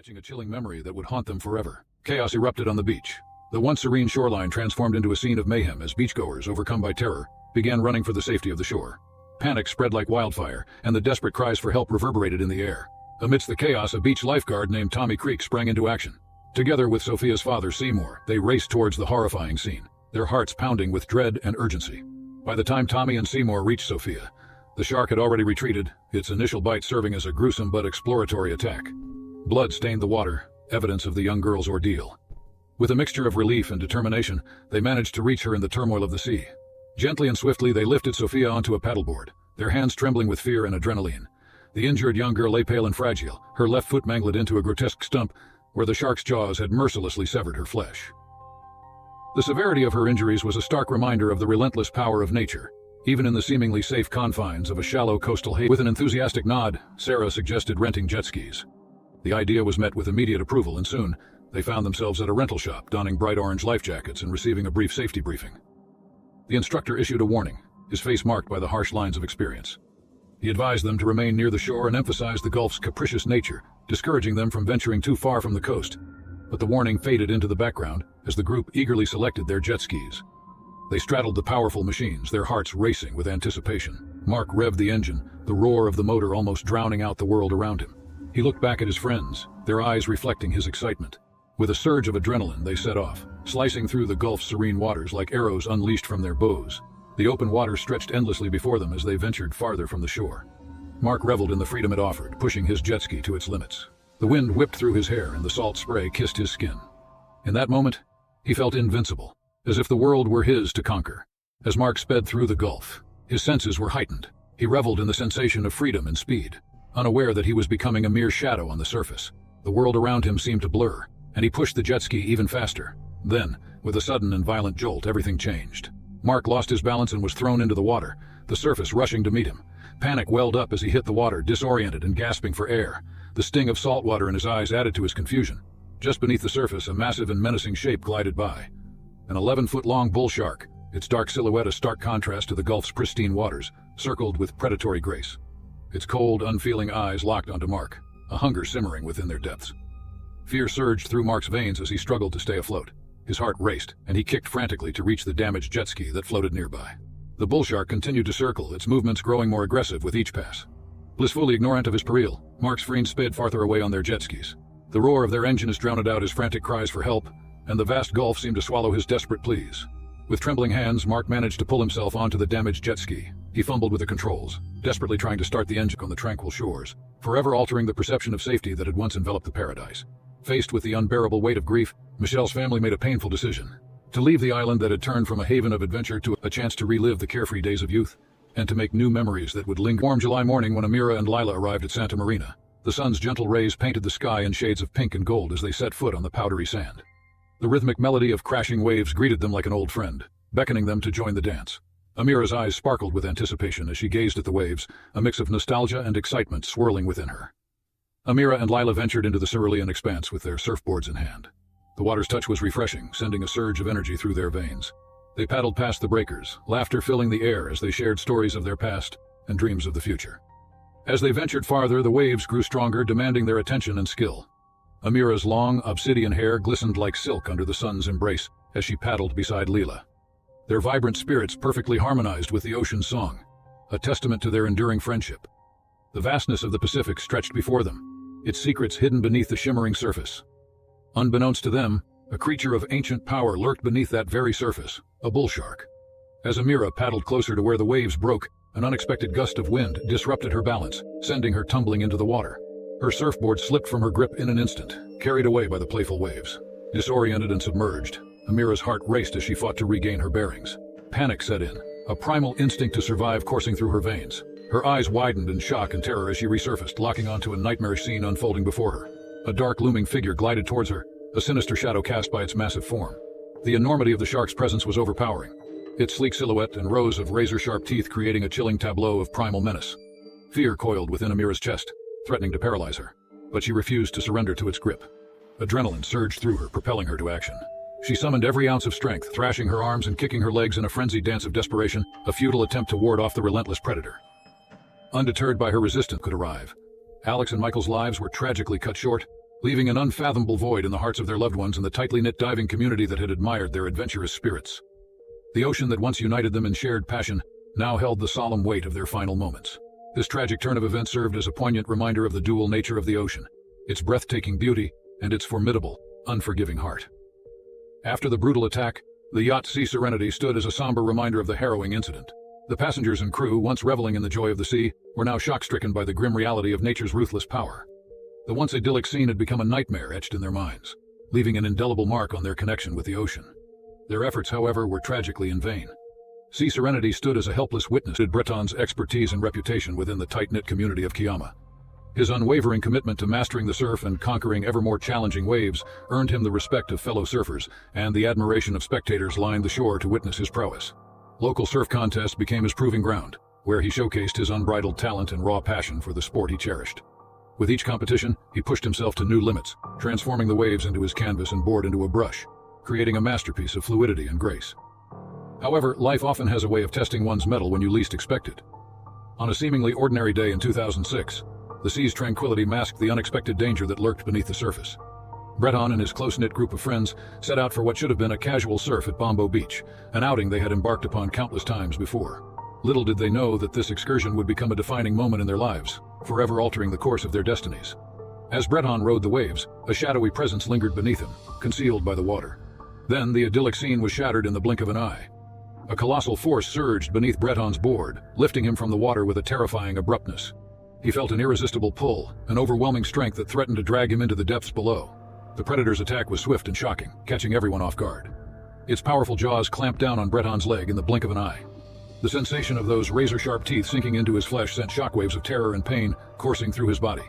catching a chilling memory that would haunt them forever. Chaos erupted on the beach. The once serene shoreline transformed into a scene of mayhem as beachgoers, overcome by terror, began running for the safety of the shore. Panic spread like wildfire, and the desperate cries for help reverberated in the air. Amidst the chaos, a beach lifeguard named Tommy Creek sprang into action. Together with Sophia's father, Seymour, they raced towards the horrifying scene, their hearts pounding with dread and urgency. By the time Tommy and Seymour reached Sophia, the shark had already retreated, its initial bite serving as a gruesome but exploratory attack. Blood stained the water, evidence of the young girl's ordeal. With a mixture of relief and determination, they managed to reach her in the turmoil of the sea. Gently and swiftly, they lifted Sophia onto a paddleboard, their hands trembling with fear and adrenaline. The injured young girl lay pale and fragile, her left foot mangled into a grotesque stump where the shark's jaws had mercilessly severed her flesh. The severity of her injuries was a stark reminder of the relentless power of nature, even in the seemingly safe confines of a shallow coastal haven. With an enthusiastic nod, Sarah suggested renting jet skis. The idea was met with immediate approval, and soon they found themselves at a rental shop, donning bright orange life jackets and receiving a brief safety briefing. The instructor issued a warning, his face marked by the harsh lines of experience. He advised them to remain near the shore and emphasized the Gulf's capricious nature, discouraging them from venturing too far from the coast. But the warning faded into the background as the group eagerly selected their jet skis. They straddled the powerful machines, their hearts racing with anticipation. Mark revved the engine, the roar of the motor almost drowning out the world around him. He looked back at his friends, their eyes reflecting his excitement. With a surge of adrenaline, they set off, slicing through the Gulf's serene waters like arrows unleashed from their bows. The open water stretched endlessly before them as they ventured farther from the shore. Mark reveled in the freedom it offered, pushing his jet ski to its limits. The wind whipped through his hair and the salt spray kissed his skin. In that moment, he felt invincible, as if the world were his to conquer. As Mark sped through the Gulf, his senses were heightened. He reveled in the sensation of freedom and speed, unaware that he was becoming a mere shadow on the surface. The world around him seemed to blur, and he pushed the jet ski even faster. Then, with a sudden and violent jolt, everything changed. Mark lost his balance and was thrown into the water, the surface rushing to meet him. Panic welled up as he hit the water, disoriented and gasping for air. The sting of salt water in his eyes added to his confusion. Just beneath the surface, a massive and menacing shape glided by. An 11-foot-long bull shark, its dark silhouette a stark contrast to the Gulf's pristine waters, circled with predatory grace. Its cold, unfeeling eyes locked onto Mark, a hunger simmering within their depths. Fear surged through Mark's veins as he struggled to stay afloat. His heart raced, and he kicked frantically to reach the damaged jet ski that floated nearby. The bull shark continued to circle, its movements growing more aggressive with each pass. Blissfully ignorant of his peril, Mark's friends sped farther away on their jet skis. The roar of their engines drowned out his frantic cries for help, and the vast Gulf seemed to swallow his desperate pleas. With trembling hands, Mark managed to pull himself onto the damaged jet ski. He fumbled with the controls, desperately trying to start the engine on the tranquil shores, forever altering the perception of safety that had once enveloped the paradise. Faced with the unbearable weight of grief, Michelle's family made a painful decision: to leave the island that had turned from a haven of adventure to a chance to relive the carefree days of youth, and to make new memories that would linger. Warm July morning when Amira and Lila arrived at Santa Marina, the sun's gentle rays painted the sky in shades of pink and gold as they set foot on the powdery sand. The rhythmic melody of crashing waves greeted them like an old friend, beckoning them to join the dance. Amira's eyes sparkled with anticipation as she gazed at the waves, a mix of nostalgia and excitement swirling within her. Amira and Lila ventured into the cerulean expanse with their surfboards in hand. The water's touch was refreshing, sending a surge of energy through their veins. They paddled past the breakers, laughter filling the air as they shared stories of their past and dreams of the future. As they ventured farther, the waves grew stronger, demanding their attention and skill. Amira's long, obsidian hair glistened like silk under the sun's embrace as she paddled beside Lila. Their vibrant spirits perfectly harmonized with the ocean's song, a testament to their enduring friendship. The vastness of the Pacific stretched before them, its secrets hidden beneath the shimmering surface. Unbeknownst to them, a creature of ancient power lurked beneath that very surface, a bull shark. As Amira paddled closer to where the waves broke, an unexpected gust of wind disrupted her balance, sending her tumbling into the water. Her surfboard slipped from her grip in an instant, carried away by the playful waves. Disoriented and submerged, Amira's heart raced as she fought to regain her bearings. Panic set in, a primal instinct to survive coursing through her veins. Her eyes widened in shock and terror as she resurfaced, locking onto a nightmarish scene unfolding before her. A dark looming figure glided towards her, a sinister shadow cast by its massive form. The enormity of the shark's presence was overpowering, its sleek silhouette and rows of razor-sharp teeth creating a chilling tableau of primal menace. Fear coiled within Amira's chest, threatening to paralyze her, but she refused to surrender to its grip. Adrenaline surged through her, propelling her to action. She summoned every ounce of strength, thrashing her arms and kicking her legs in a frenzied dance of desperation, a futile attempt to ward off the relentless predator. Undeterred by her resistance could arrive. Alex and Michael's lives were tragically cut short, leaving an unfathomable void in the hearts of their loved ones and the tightly knit diving community that had admired their adventurous spirits. The ocean that once united them in shared passion now held the solemn weight of their final moments. This tragic turn of events served as a poignant reminder of the dual nature of the ocean, its breathtaking beauty, and its formidable, unforgiving heart. After the brutal attack, the yacht Sea Serenity stood as a somber reminder of the harrowing incident. The passengers and crew, once reveling in the joy of the sea, were now shock-stricken by the grim reality of nature's ruthless power. The once idyllic scene had become a nightmare etched in their minds, leaving an indelible mark on their connection with the ocean. Their efforts, however, were tragically in vain. Sea Serenity stood as a helpless witness to Breton's expertise and reputation within the tight-knit community of Kiama. His unwavering commitment to mastering the surf and conquering ever more challenging waves earned him the respect of fellow surfers and the admiration of spectators lined the shore to witness his prowess. Local surf contests became his proving ground, where he showcased his unbridled talent and raw passion for the sport he cherished. With each competition, he pushed himself to new limits, transforming the waves into his canvas and board into a brush, creating a masterpiece of fluidity and grace. However, life often has a way of testing one's mettle when you least expect it. On a seemingly ordinary day in 2006, the sea's tranquility masked the unexpected danger that lurked beneath the surface. Breton and his close-knit group of friends set out for what should have been a casual surf at Bombo Beach, an outing they had embarked upon countless times before. Little did they know that this excursion would become a defining moment in their lives, forever altering the course of their destinies. As Breton rode the waves, a shadowy presence lingered beneath him, concealed by the water. Then the idyllic scene was shattered in the blink of an eye. A colossal force surged beneath Breton's board, lifting him from the water with a terrifying abruptness. He felt an irresistible pull, an overwhelming strength that threatened to drag him into the depths below. The predator's attack was swift and shocking, catching everyone off guard. Its powerful jaws clamped down on Breton's leg in the blink of an eye. The sensation of those razor-sharp teeth sinking into his flesh sent shockwaves of terror and pain coursing through his body.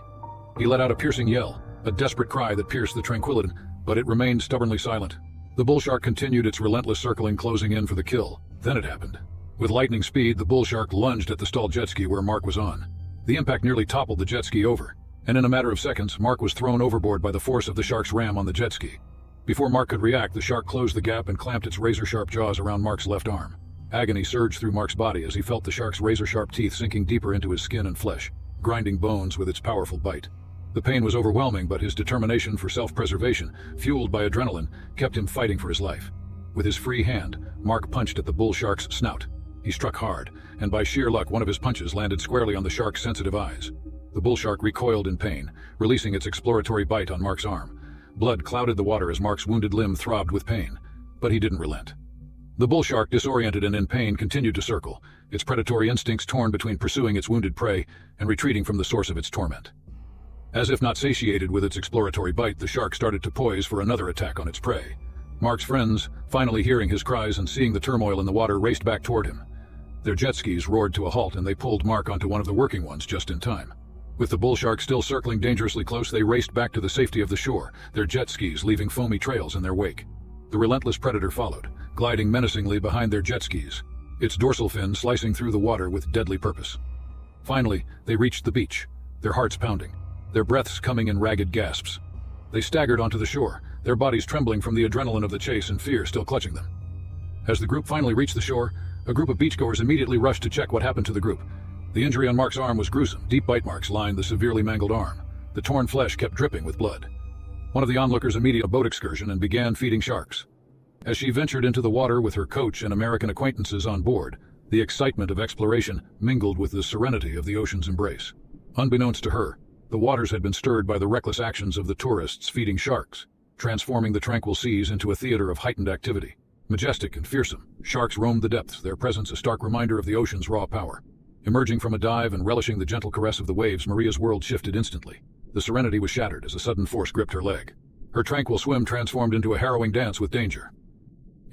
He let out a piercing yell, a desperate cry that pierced the tranquility, but it remained stubbornly silent. The bull shark continued its relentless circling, closing in for the kill. Then it happened. With lightning speed, the bull shark lunged at the stalled jet ski where Mark was on. The impact nearly toppled the jet ski over, and in a matter of seconds, Mark was thrown overboard by the force of the shark's ram on the jet ski. Before Mark could react, the shark closed the gap and clamped its razor-sharp jaws around Mark's left arm. Agony surged through Mark's body as he felt the shark's razor-sharp teeth sinking deeper into his skin and flesh, grinding bones with its powerful bite. The pain was overwhelming, but his determination for self-preservation, fueled by adrenaline, kept him fighting for his life. With his free hand, Mark punched at the bull shark's snout. He struck hard, and by sheer luck, one of his punches landed squarely on the shark's sensitive eyes. The bull shark recoiled in pain, releasing its exploratory bite on Mark's arm. Blood clouded the water as Mark's wounded limb throbbed with pain, but he didn't relent. The bull shark, disoriented and in pain, continued to circle, its predatory instincts torn between pursuing its wounded prey and retreating from the source of its torment. As if not satiated with its exploratory bite, the shark started to poise for another attack on its prey. Mark's friends, finally hearing his cries and seeing the turmoil in the water, raced back toward him. Their jet skis roared to a halt, and they pulled Mark onto one of the working ones just in time. With the bull shark still circling dangerously close, they raced back to the safety of the shore, their jet skis leaving foamy trails in their wake. The relentless predator followed, gliding menacingly behind their jet skis, its dorsal fin slicing through the water with deadly purpose. Finally, they reached the beach, their hearts pounding, their breaths coming in ragged gasps. They staggered onto the shore, their bodies trembling from the adrenaline of the chase and fear still clutching them. As the group finally reached the shore, a group of beachgoers immediately rushed to check what happened to the group. The injury on Mark's arm was gruesome. Deep bite marks lined the severely mangled arm. The torn flesh kept dripping with blood. One of the onlookers immediately a boat excursion and began feeding sharks. As she ventured into the water with her coach and American acquaintances on board, the excitement of exploration mingled with the serenity of the ocean's embrace. Unbeknownst to her, the waters had been stirred by the reckless actions of the tourists feeding sharks, transforming the tranquil seas into a theater of heightened activity. Majestic and fearsome, sharks roamed the depths, their presence a stark reminder of the ocean's raw power. Emerging from a dive and relishing the gentle caress of the waves, Maria's world shifted instantly. The serenity was shattered as a sudden force gripped her leg. Her tranquil swim transformed into a harrowing dance with danger.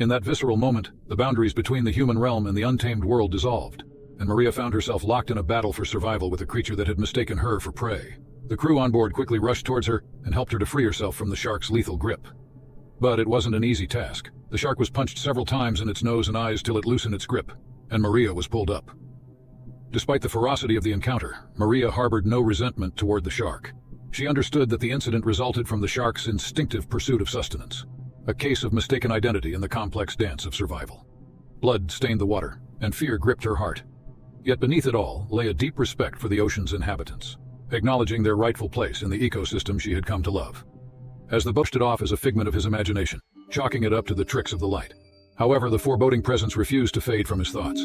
In that visceral moment, the boundaries between the human realm and the untamed world dissolved, and Maria found herself locked in a battle for survival with a creature that had mistaken her for prey. The crew on board quickly rushed towards her and helped her to free herself from the shark's lethal grip. But it wasn't an easy task. The shark was punched several times in its nose and eyes till it loosened its grip, and Maria was pulled up. Despite the ferocity of the encounter, Maria harbored no resentment toward the shark. She understood that the incident resulted from the shark's instinctive pursuit of sustenance, a case of mistaken identity in the complex dance of survival. Blood stained the water, and fear gripped her heart. Yet beneath it all lay a deep respect for the ocean's inhabitants, acknowledging their rightful place in the ecosystem she had come to love. as the boat drifted off as a figment of his imagination, chalking it up to the tricks of the light. However, the foreboding presence refused to fade from his thoughts.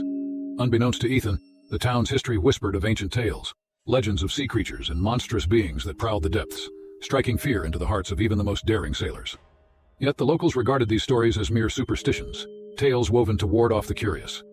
Unbeknownst to Ethan, the town's history whispered of ancient tales, legends of sea creatures and monstrous beings that prowled the depths, striking fear into the hearts of even the most daring sailors. Yet the locals regarded these stories as mere superstitions, tales woven to ward off the curious.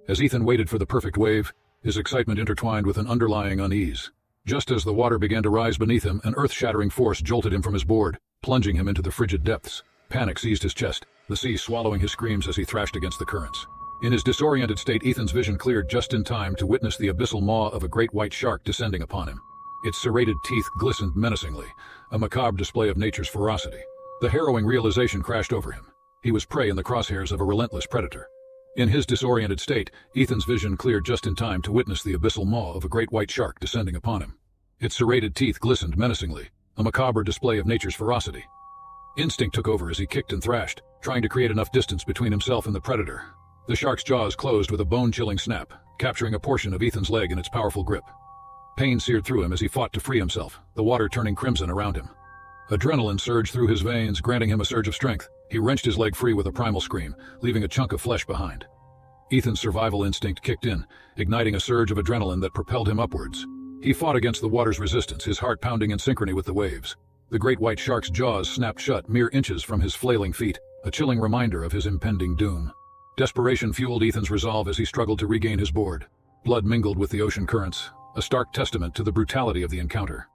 As Ethan waited for the perfect wave, his excitement intertwined with an underlying unease. Just as the water began to rise beneath him, an earth-shattering force jolted him from his board, plunging him into the frigid depths. Panic seized his chest, the sea swallowing his screams as he thrashed against the currents. In his disoriented state, Ethan's vision cleared just in time to witness the abyssal maw of a great white shark descending upon him. Its serrated teeth glistened menacingly, a macabre display of nature's ferocity. The harrowing realization crashed over him. He was prey in the crosshairs of a relentless predator. In his disoriented state, Ethan's vision cleared just in time to witness the abyssal maw of a great white shark descending upon him. Its serrated teeth glistened menacingly, a macabre display of nature's ferocity. Instinct took over as he kicked and thrashed, trying to create enough distance between himself and the predator. The shark's jaws closed with a bone-chilling snap, capturing a portion of Ethan's leg in its powerful grip. Pain seared through him as he fought to free himself, the water turning crimson around him. Adrenaline surged through his veins, granting him a surge of strength. He wrenched his leg free with a primal scream, leaving a chunk of flesh behind. Ethan's survival instinct kicked in, igniting a surge of adrenaline that propelled him upwards. He fought against the water's resistance, his heart pounding in synchrony with the waves. The great white shark's jaws snapped shut mere inches from his flailing feet, a chilling reminder of his impending doom. Desperation fueled Ethan's resolve as he struggled to regain his board. Blood mingled with the ocean currents, a stark testament to the brutality of the encounter.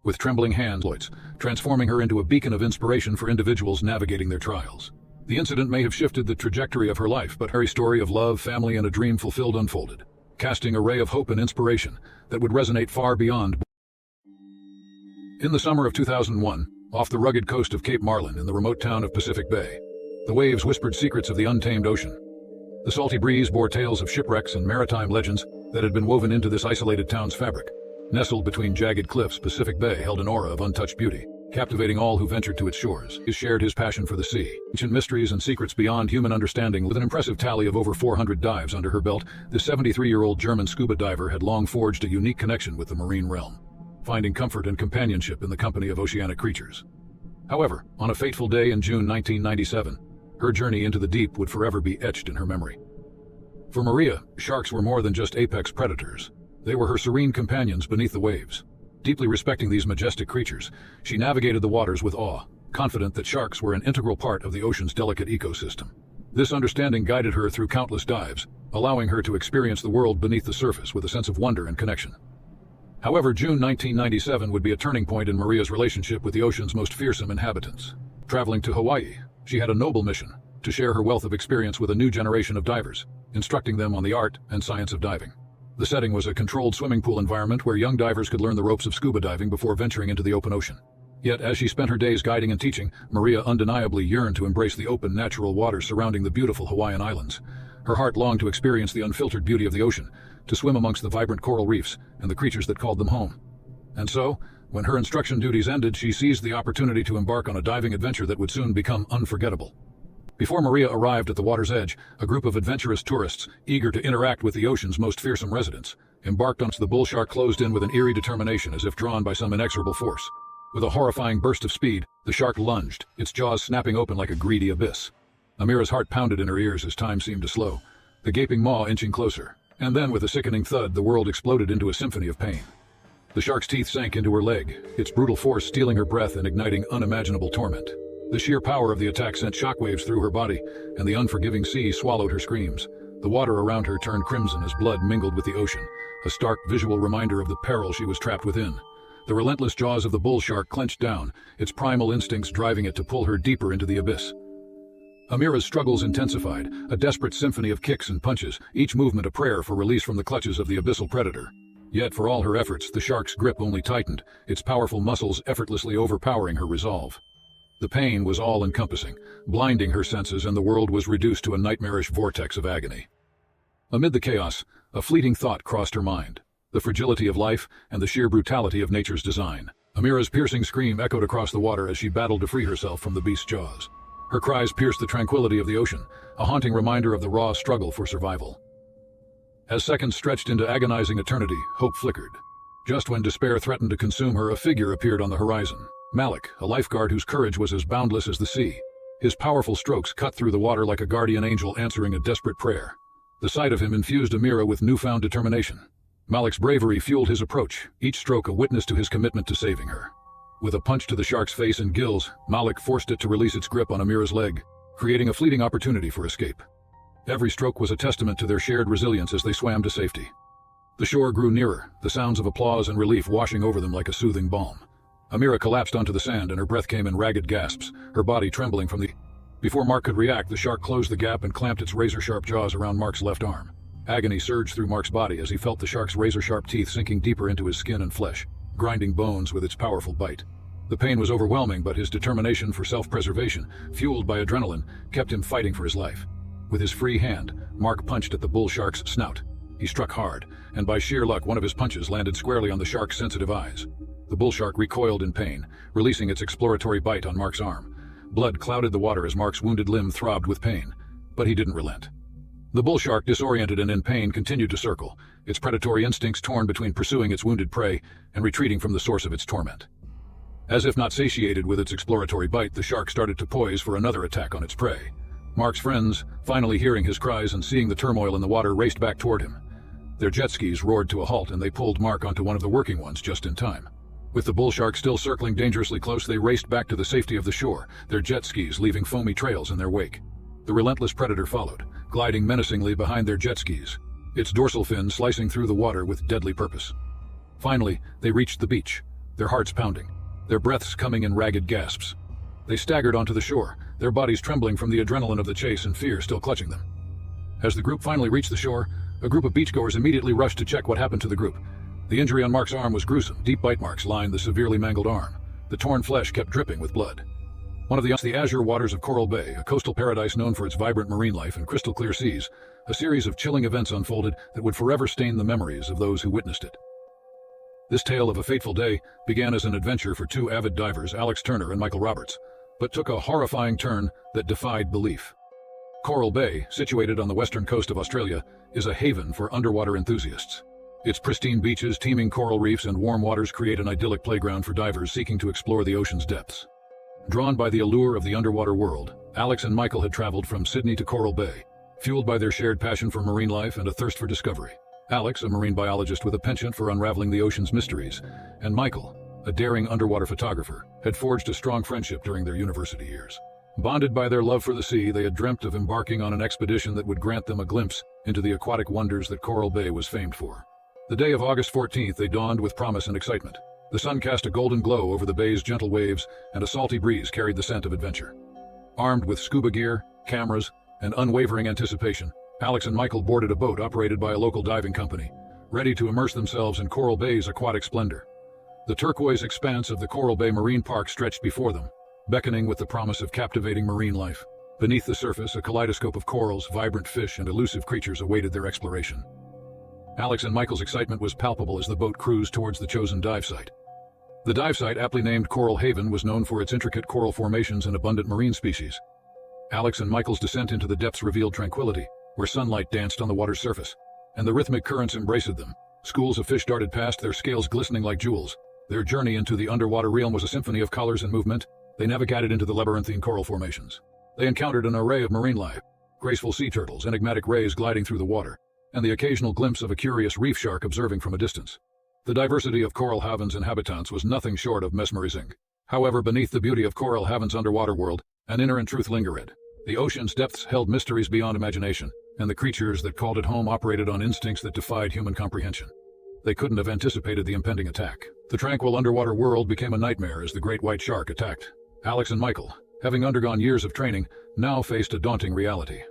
With trembling hands, transforming her into a beacon of inspiration for individuals navigating their trials. The incident may have shifted the trajectory of her life, but her story of love, family, and a dream fulfilled unfolded, casting a ray of hope and inspiration that would resonate far beyond. In the summer of 2001, off the rugged coast of Cape Marlin in the remote town of Pacific Bay, the waves whispered secrets of the untamed ocean. The salty breeze bore tales of shipwrecks and maritime legends that had been woven into this isolated town's fabric. Nestled between jagged cliffs, Pacific Bay held an aura of untouched beauty, captivating all who ventured to its shores. He shared his passion for the sea, ancient mysteries and secrets beyond human understanding. With an impressive tally of over 400 dives under her belt, the 73-year-old German scuba diver had long forged a unique connection with the marine realm, finding comfort and companionship in the company of oceanic creatures. However, on a fateful day in June 1997, her journey into the deep would forever be etched in her memory. For Maria, sharks were more than just apex predators. They were her serene companions beneath the waves. Deeply respecting these majestic creatures, she navigated the waters with awe, confident that sharks were an integral part of the ocean's delicate ecosystem. This understanding guided her through countless dives, allowing her to experience the world beneath the surface with a sense of wonder and connection. However, June 1997 would be a turning point in Maria's relationship with the ocean's most fearsome inhabitants. Traveling to Hawaii, she had a noble mission: to share her wealth of experience with a new generation of divers, instructing them on the art and science of diving. The setting was a controlled swimming pool environment where young divers could learn the ropes of scuba diving before venturing into the open ocean. Yet, as she spent her days guiding and teaching, Maria undeniably yearned to embrace the open, natural waters surrounding the beautiful Hawaiian Islands. Her heart longed to experience the unfiltered beauty of the ocean, to swim amongst the vibrant coral reefs and the creatures that called them home. And so, when her instruction duties ended, she seized the opportunity to embark on a diving adventure that would soon become unforgettable. Before Maria arrived at the water's edge, a group of adventurous tourists, eager to interact with the ocean's most fearsome residents, embarked on. The bull shark closed in with an eerie determination, as if drawn by some inexorable force. With a horrifying burst of speed, the shark lunged, its jaws snapping open like a greedy abyss. Amira's heart pounded in her ears as time seemed to slow, the gaping maw inching closer. And then, with a sickening thud, the world exploded into a symphony of pain. The shark's teeth sank into her leg, its brutal force stealing her breath and igniting unimaginable torment. The sheer power of the attack sent shockwaves through her body, and the unforgiving sea swallowed her screams. The water around her turned crimson as blood mingled with the ocean, a stark visual reminder of the peril she was trapped within. The relentless jaws of the bull shark clenched down, its primal instincts driving it to pull her deeper into the abyss. Amira's struggles intensified, a desperate symphony of kicks and punches, each movement a prayer for release from the clutches of the abyssal predator. Yet for all her efforts, the shark's grip only tightened, its powerful muscles effortlessly overpowering her resolve. The pain was all-encompassing, blinding her senses, and the world was reduced to a nightmarish vortex of agony. Amid the chaos, a fleeting thought crossed her mind: the fragility of life and the sheer brutality of nature's design. Amira's piercing scream echoed across the water as she battled to free herself from the beast's jaws. Her cries pierced the tranquility of the ocean, a haunting reminder of the raw struggle for survival. As seconds stretched into agonizing eternity, hope flickered. Just when despair threatened to consume her, a figure appeared on the horizon. Malik, a lifeguard whose courage was as boundless as the sea. His powerful strokes cut through the water like a guardian angel answering a desperate prayer. The sight of him infused Amira with newfound determination. Malik's bravery fueled his approach, each stroke a witness to his commitment to saving her. With a punch to the shark's face and gills, Malik forced it to release its grip on Amira's leg, creating a fleeting opportunity for escape. Every stroke was a testament to their shared resilience as they swam to safety. The shore grew nearer, the sounds of applause and relief washing over them like a soothing balm. Amira collapsed onto the sand and her breath came in ragged gasps, her body trembling from the... Before Mark could react, the shark closed the gap and clamped its razor-sharp jaws around Mark's left arm. Agony surged through Mark's body as he felt the shark's razor-sharp teeth sinking deeper into his skin and flesh, grinding bones with its powerful bite. The pain was overwhelming, but his determination for self-preservation, fueled by adrenaline, kept him fighting for his life. With his free hand, Mark punched at the bull shark's snout. He struck hard, and by sheer luck one of his punches landed squarely on the shark's sensitive eyes. The bull shark recoiled in pain, releasing its exploratory bite on Mark's arm. Blood clouded the water as Mark's wounded limb throbbed with pain, but he didn't relent. The bull shark, disoriented and in pain, continued to circle, its predatory instincts torn between pursuing its wounded prey and retreating from the source of its torment. As if not satiated with its exploratory bite, the shark started to poise for another attack on its prey. Mark's friends, finally hearing his cries and seeing the turmoil in the water, raced back toward him. Their jet skis roared to a halt and they pulled Mark onto one of the working ones just in time. With the bull shark still circling dangerously close, they raced back to the safety of the shore, their jet skis leaving foamy trails in their wake. The relentless predator followed, gliding menacingly behind their jet skis, its dorsal fin slicing through the water with deadly purpose. Finally, they reached the beach, their hearts pounding, their breaths coming in ragged gasps. They staggered onto the shore, their bodies trembling from the adrenaline of the chase and fear still clutching them. As the group finally reached the shore, a group of beachgoers immediately rushed to check what happened to the group. The injury on Mark's arm was gruesome. Deep bite marks lined the severely mangled arm. The torn flesh kept dripping with blood. One of the azure waters of Coral Bay, a coastal paradise known for its vibrant marine life and crystal clear seas, a series of chilling events unfolded that would forever stain the memories of those who witnessed it. This tale of a fateful day began as an adventure for two avid divers, Alex Turner and Michael Roberts, but took a horrifying turn that defied belief. Coral Bay, situated on the western coast of Australia, is a haven for underwater enthusiasts. Its pristine beaches, teeming coral reefs, and warm waters create an idyllic playground for divers seeking to explore the ocean's depths. Drawn by the allure of the underwater world, Alex and Michael had traveled from Sydney to Coral Bay, fueled by their shared passion for marine life and a thirst for discovery. Alex, a marine biologist with a penchant for unraveling the ocean's mysteries, and Michael, a daring underwater photographer, had forged a strong friendship during their university years. Bonded by their love for the sea, they had dreamt of embarking on an expedition that would grant them a glimpse into the aquatic wonders that Coral Bay was famed for. The day of August 14th, they dawned with promise and excitement. The sun cast a golden glow over the bay's gentle waves, and a salty breeze carried the scent of adventure. Armed with scuba gear, cameras, and unwavering anticipation, Alex and Michael boarded a boat operated by a local diving company, ready to immerse themselves in Coral Bay's aquatic splendor. The turquoise expanse of the Coral Bay Marine Park stretched before them, beckoning with the promise of captivating marine life. Beneath the surface, a kaleidoscope of corals, vibrant fish, and elusive creatures awaited their exploration. Alex and Michael's excitement was palpable as the boat cruised towards the chosen dive site. The dive site, aptly named Coral Haven, was known for its intricate coral formations and abundant marine species. Alex and Michael's descent into the depths revealed tranquility, where sunlight danced on the water's surface, and the rhythmic currents embraced them. Schools of fish darted past, their scales glistening like jewels. Their journey into the underwater realm was a symphony of colors and movement. They navigated into the labyrinthine coral formations. They encountered an array of marine life, graceful sea turtles, enigmatic rays gliding through the water, and the occasional glimpse of a curious reef shark observing from a distance. The diversity of Coral Haven's inhabitants was nothing short of mesmerizing. However, beneath the beauty of Coral Haven's underwater world, an inner truth lingered. The ocean's depths held mysteries beyond imagination, and the creatures that called it home operated on instincts that defied human comprehension. They couldn't have anticipated the impending attack. The tranquil underwater world became a nightmare as the great white shark attacked. Alex and Michael, having undergone years of training, now faced a daunting reality.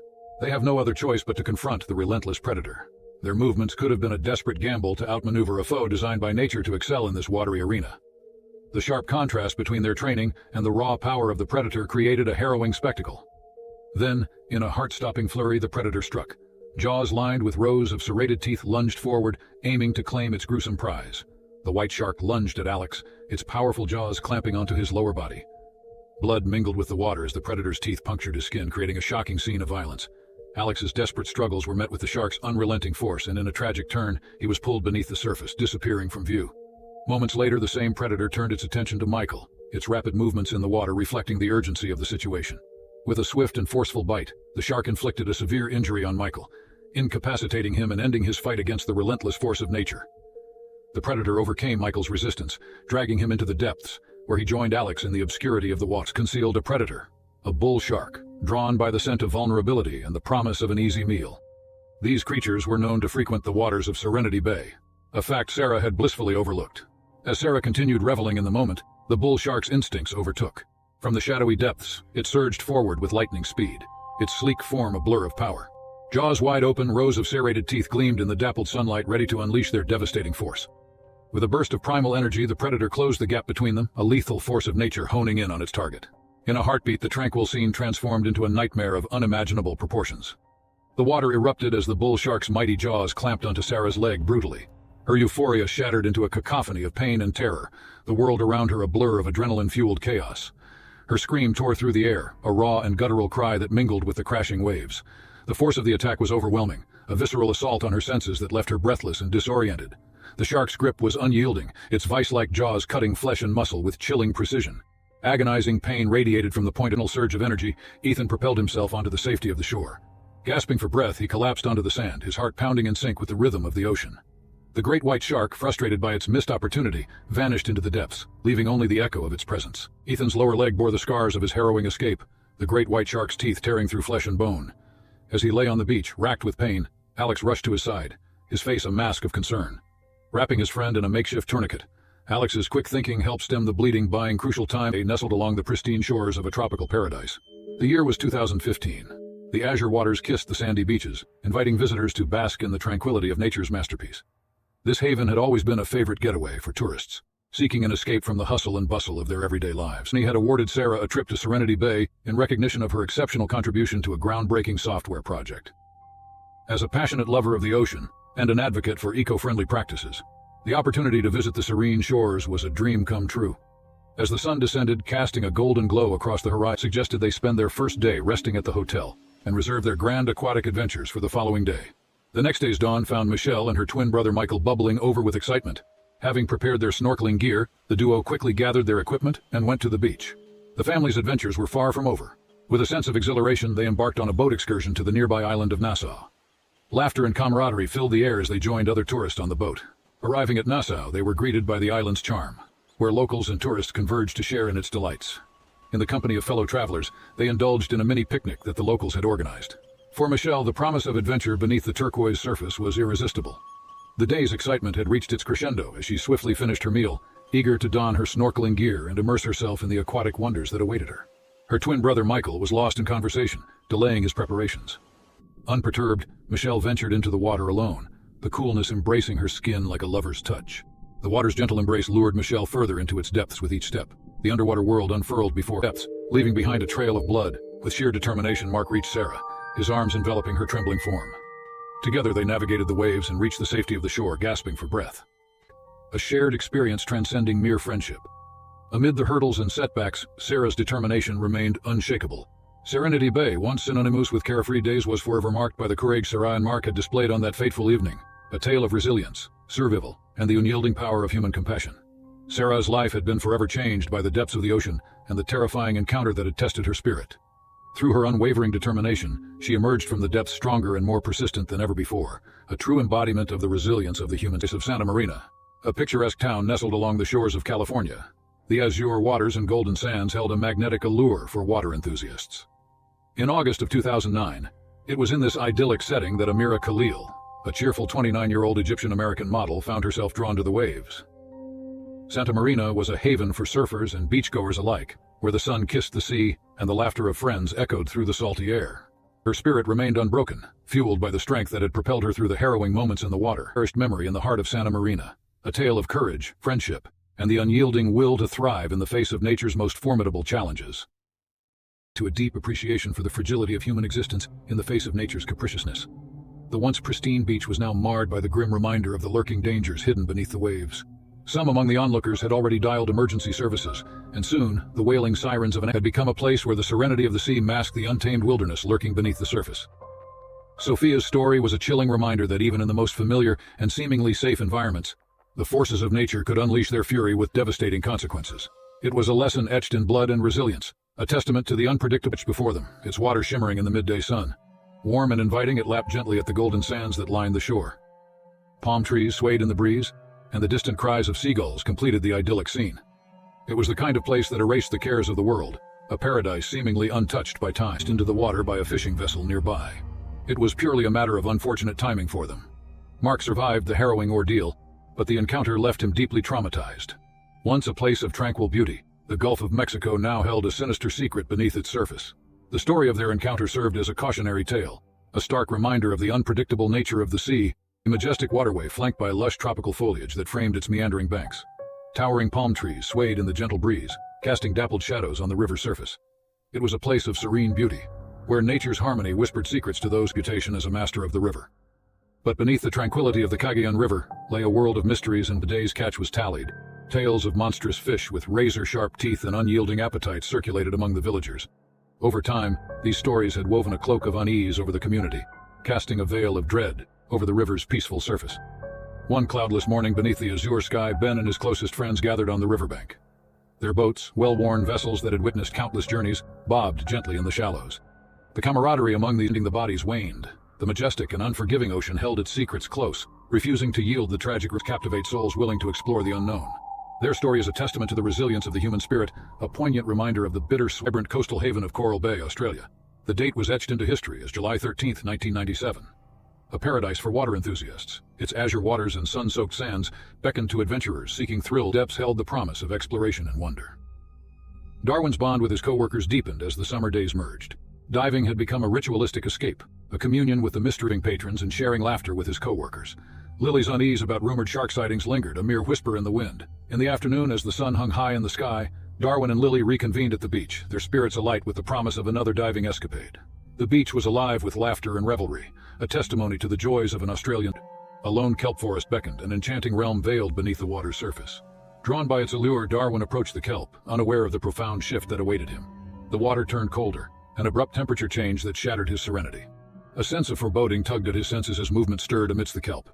They have no other choice but to confront the relentless predator. Their movements could have been a desperate gamble to outmaneuver a foe designed by nature to excel in this watery arena. The sharp contrast between their training and the raw power of the predator created a harrowing spectacle. Then, in a heart-stopping flurry, the predator struck. Jaws lined with rows of serrated teeth lunged forward, aiming to claim its gruesome prize. The white shark lunged at Alex, its powerful jaws clamping onto his lower body. Blood mingled with the water as the predator's teeth punctured his skin, creating a shocking scene of violence. Alex's desperate struggles were met with the shark's unrelenting force, and in a tragic turn, he was pulled beneath the surface, disappearing from view. Moments later, the same predator turned its attention to Michael, its rapid movements in the water reflecting the urgency of the situation. With a swift and forceful bite, the shark inflicted a severe injury on Michael, incapacitating him and ending his fight against the relentless force of nature. The predator overcame Michael's resistance, dragging him into the depths, where he joined Alex in the obscurity of the waters. Concealed a predator, a bull shark, drawn by the scent of vulnerability and the promise of an easy meal. These creatures were known to frequent the waters of Serenity Bay, a fact Sarah had blissfully overlooked. As Sarah continued reveling in the moment, the bull shark's instincts overtook. From the shadowy depths, it surged forward with lightning speed, its sleek form a blur of power. Jaws wide open, rows of serrated teeth gleamed in the dappled sunlight, ready to unleash their devastating force. With a burst of primal energy, the predator closed the gap between them, a lethal force of nature honing in on its target. In a heartbeat, the tranquil scene transformed into a nightmare of unimaginable proportions. The water erupted as the bull shark's mighty jaws clamped onto Sarah's leg brutally. Her euphoria shattered into a cacophony of pain and terror, the world around her a blur of adrenaline-fueled chaos. Her scream tore through the air, a raw and guttural cry that mingled with the crashing waves. The force of the attack was overwhelming, a visceral assault on her senses that left her breathless and disoriented. The shark's grip was unyielding, its vice-like jaws cutting flesh and muscle with chilling precision. Agonizing pain radiated from the pointal surge of energy. Ethan propelled himself onto the safety of the shore. Gasping for breath, he collapsed onto the sand, his heart pounding in sync with the rhythm of the ocean. The great white shark, frustrated by its missed opportunity, vanished into the depths, leaving only the echo of its presence. Ethan's lower leg bore the scars of his harrowing escape, the great white shark's teeth tearing through flesh and bone. As he lay on the beach, racked with pain, Alex rushed to his side, his face a mask of concern. Wrapping his friend in a makeshift tourniquet, Alex's quick thinking helped stem the bleeding, buying crucial time. They nestled along the pristine shores of a tropical paradise. The year was 2015. The azure waters kissed the sandy beaches, inviting visitors to bask in the tranquility of nature's masterpiece. This haven had always been a favorite getaway for tourists, seeking an escape from the hustle and bustle of their everyday lives. He had awarded Sarah a trip to Serenity Bay in recognition of her exceptional contribution to a groundbreaking software project. As a passionate lover of the ocean and an advocate for eco-friendly practices, the opportunity to visit the serene shores was a dream come true. As the sun descended, casting a golden glow across the horizon, suggested they spend their first day resting at the hotel and reserve their grand aquatic adventures for the following day. The next day's dawn found Michelle and her twin brother Michael bubbling over with excitement. Having prepared their snorkeling gear, the duo quickly gathered their equipment and went to the beach. The family's adventures were far from over. With a sense of exhilaration, they embarked on a boat excursion to the nearby island of Nassau. Laughter and camaraderie filled the air as they joined other tourists on the boat. Arriving at Nassau, they were greeted by the island's charm, where locals and tourists converged to share in its delights. In the company of fellow travelers, they indulged in a mini picnic that the locals had organized. For Michelle, the promise of adventure beneath the turquoise surface was irresistible. The day's excitement had reached its crescendo as she swiftly finished her meal, eager to don her snorkeling gear and immerse herself in the aquatic wonders that awaited her. Her twin brother Michael was lost in conversation, delaying his preparations. Unperturbed, Michelle ventured into the water alone, the coolness embracing her skin like a lover's touch. The water's gentle embrace lured Michelle further into its depths with each step. The underwater world unfurled before depths, leaving behind a trail of blood. With sheer determination, Mark reached Sarah, his arms enveloping her trembling form. Together they navigated the waves and reached the safety of the shore, gasping for breath. A shared experience transcending mere friendship. Amid the hurdles and setbacks, Sarah's determination remained unshakable. Serenity Bay, once synonymous with carefree days, was forever marked by the courage Sarah and Mark had displayed on that fateful evening, a tale of resilience, survival, and the unyielding power of human compassion. Sarah's life had been forever changed by the depths of the ocean and the terrifying encounter that had tested her spirit. Through her unwavering determination, she emerged from the depths stronger and more persistent than ever before, a true embodiment of the resilience of the human race. Of Santa Marina, a picturesque town nestled along the shores of California. The azure waters and golden sands held a magnetic allure for water enthusiasts. In August of 2009, it was in this idyllic setting that Amira Khalil, a cheerful 29-year-old Egyptian-American model, found herself drawn to the waves. Santa Marina was a haven for surfers and beachgoers alike, where the sun kissed the sea and the laughter of friends echoed through the salty air. Her spirit remained unbroken, fueled by the strength that had propelled her through the harrowing moments in the water. Cherished memory in the heart of Santa Marina, a tale of courage, friendship, and the unyielding will to thrive in the face of nature's most formidable challenges. To a deep appreciation for the fragility of human existence in the face of nature's capriciousness. The once pristine beach was now marred by the grim reminder of the lurking dangers hidden beneath the waves. Some among the onlookers had already dialed emergency services, and soon the wailing sirens of an had become a place where the serenity of the sea masked the untamed wilderness lurking beneath the surface. Sophia's story was a chilling reminder that even in the most familiar and seemingly safe environments, the forces of nature could unleash their fury with devastating consequences. It was a lesson etched in blood and resilience, a testament to the unpredictable before them, its water shimmering in the midday sun. Warm and inviting, it lapped gently at the golden sands that lined the shore. Palm trees swayed in the breeze, and the distant cries of seagulls completed the idyllic scene. It was the kind of place that erased the cares of the world, a paradise seemingly untouched by time, into the water by a fishing vessel nearby. It was purely a matter of unfortunate timing for them. Mark survived the harrowing ordeal, but the encounter left him deeply traumatized. Once a place of tranquil beauty, the Gulf of Mexico now held a sinister secret beneath its surface. The story of their encounter served as a cautionary tale, a stark reminder of the unpredictable nature of the sea, a majestic waterway flanked by lush tropical foliage that framed its meandering banks. Towering palm trees swayed in the gentle breeze, casting dappled shadows on the river's surface. It was a place of serene beauty, where nature's harmony whispered secrets to those reputation as a master of the river. But beneath the tranquility of the Cagayan River lay a world of mysteries, and the day's catch was tallied. Tales of monstrous fish with razor-sharp teeth and unyielding appetites circulated among the villagers. Over time, these stories had woven a cloak of unease over the community, casting a veil of dread over the river's peaceful surface. One cloudless morning beneath the azure sky, Ben and his closest friends gathered on the riverbank. Their boats, well-worn vessels that had witnessed countless journeys, bobbed gently in the shallows. The camaraderie among the bodies waned. The majestic and unforgiving ocean held its secrets close, refusing to yield the tragic risk captivate souls willing to explore the unknown. Their story is a testament to the resilience of the human spirit, a poignant reminder of the bitter, vibrant coastal haven of Coral Bay, Australia. The date was etched into history as July 13, 1997. A paradise for water enthusiasts, its azure waters and sun-soaked sands beckoned to adventurers seeking thrill. Depths held the promise of exploration and wonder. Darwin's bond with his co-workers deepened as the summer days merged. Diving had become a ritualistic escape, a communion with the mystery patrons and sharing laughter with his co-workers. Lily's unease about rumored shark sightings lingered, a mere whisper in the wind. In the afternoon, as the sun hung high in the sky, Darwin and Lily reconvened at the beach, their spirits alight with the promise of another diving escapade. The beach was alive with laughter and revelry, a testimony to the joys of an Australian. A lone kelp forest beckoned, an enchanting realm veiled beneath the water's surface. Drawn by its allure, Darwin approached the kelp, unaware of the profound shift that awaited him. The water turned colder, an abrupt temperature change that shattered his serenity. A sense of foreboding tugged at his senses as movement stirred amidst the kelp.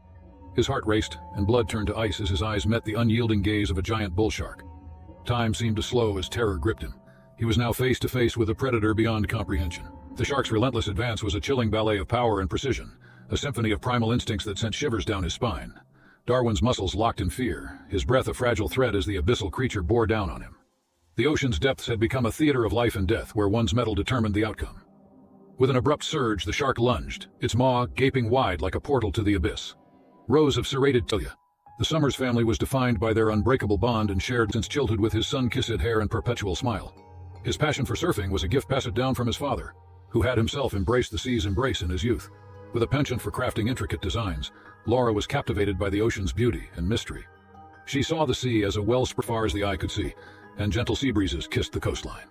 His heart raced, and blood turned to ice as his eyes met the unyielding gaze of a giant bull shark. Time seemed to slow as terror gripped him. He was now face to face with a predator beyond comprehension. The shark's relentless advance was a chilling ballet of power and precision, a symphony of primal instincts that sent shivers down his spine. Darwin's muscles locked in fear, his breath a fragile thread as the abyssal creature bore down on him. The ocean's depths had become a theater of life and death where one's mettle determined the outcome. With an abrupt surge, the shark lunged, its maw gaping wide like a portal to the abyss. Rows of serrated cilia. The Summers family was defined by their unbreakable bond and shared since childhood with his sun-kissed hair and perpetual smile. His passion for surfing was a gift passed down from his father, who had himself embraced the sea's embrace in his youth. With a penchant for crafting intricate designs, Laura was captivated by the ocean's beauty and mystery. She saw the sea as a wellspring far as the eye could see, and gentle sea breezes kissed the coastline.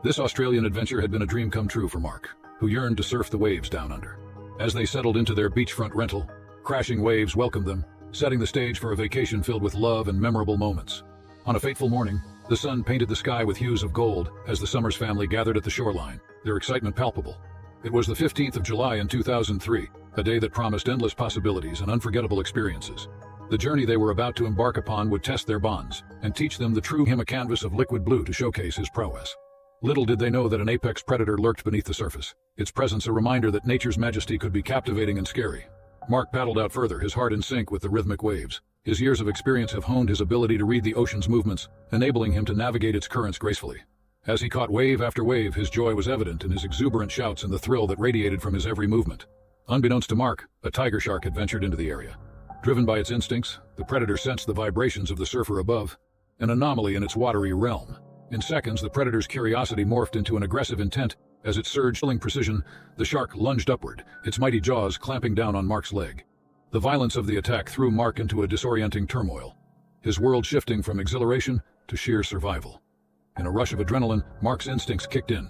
This Australian adventure had been a dream come true for Mark, who yearned to surf the waves down under. As they settled into their beachfront rental, crashing waves welcomed them, setting the stage for a vacation filled with love and memorable moments. On a fateful morning, the sun painted the sky with hues of gold as the Summers family gathered at the shoreline, their excitement palpable. It was the 15th of July in 2003, a day that promised endless possibilities and unforgettable experiences. The journey they were about to embark upon would test their bonds and teach them the true him a canvas of liquid blue to showcase his prowess. Little did they know that an apex predator lurked beneath the surface, its presence a reminder that nature's majesty could be captivating and scary. Mark paddled out further, his heart in sync with the rhythmic waves. His years of experience have honed his ability to read the ocean's movements, enabling him to navigate its currents gracefully. As he caught wave after wave, his joy was evident in his exuberant shouts and the thrill that radiated from his every movement. Unbeknownst to Mark, a tiger shark had ventured into the area. Driven by its instincts, the predator sensed the vibrations of the surfer above, an anomaly in its watery realm. In seconds, the predator's curiosity morphed into an aggressive intent. As it surged, chilling precision, the shark lunged upward, its mighty jaws clamping down on Mark's leg. The violence of the attack threw Mark into a disorienting turmoil, his world shifting from exhilaration to sheer survival. In a rush of adrenaline, Mark's instincts kicked in.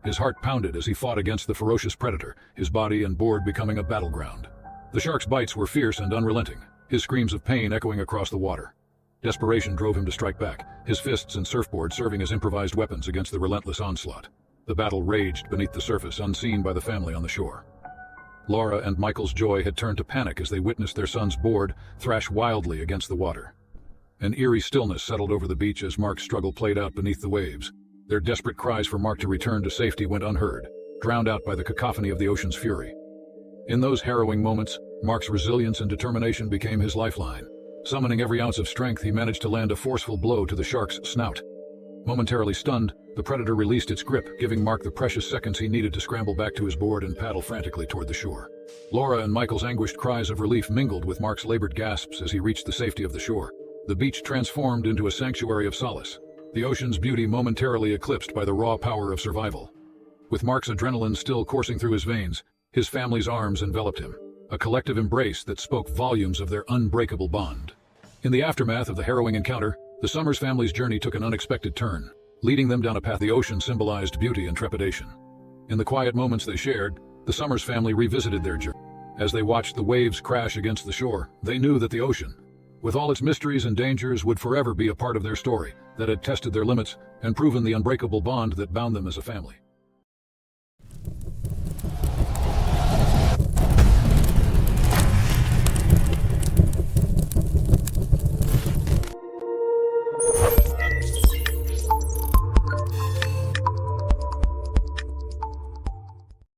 His heart pounded as he fought against the ferocious predator, his body and board becoming a battleground. The shark's bites were fierce and unrelenting, his screams of pain echoing across the water. Desperation drove him to strike back, his fists and surfboard serving as improvised weapons against the relentless onslaught. The battle raged beneath the surface, unseen by the family on the shore. Laura and Michael's joy had turned to panic as they witnessed their son's board thrash wildly against the water. An eerie stillness settled over the beach as Mark's struggle played out beneath the waves. Their desperate cries for Mark to return to safety went unheard, drowned out by the cacophony of the ocean's fury. In those harrowing moments, Mark's resilience and determination became his lifeline. Summoning every ounce of strength, he managed to land a forceful blow to the shark's snout. Momentarily stunned, the predator released its grip, giving Mark the precious seconds he needed to scramble back to his board and paddle frantically toward the shore. Laura and Michael's anguished cries of relief mingled with Mark's labored gasps as he reached the safety of the shore. The beach transformed into a sanctuary of solace, the ocean's beauty momentarily eclipsed by the raw power of survival. With Mark's adrenaline still coursing through his veins, his family's arms enveloped him, a collective embrace that spoke volumes of their unbreakable bond. In the aftermath of the harrowing encounter, the Summers family's journey took an unexpected turn, leading them down a path the ocean symbolized beauty and trepidation. In the quiet moments they shared, the Summers family revisited their journey. As they watched the waves crash against the shore, they knew that the ocean, with all its mysteries and dangers, would forever be a part of their story that had tested their limits and proven the unbreakable bond that bound them as a family.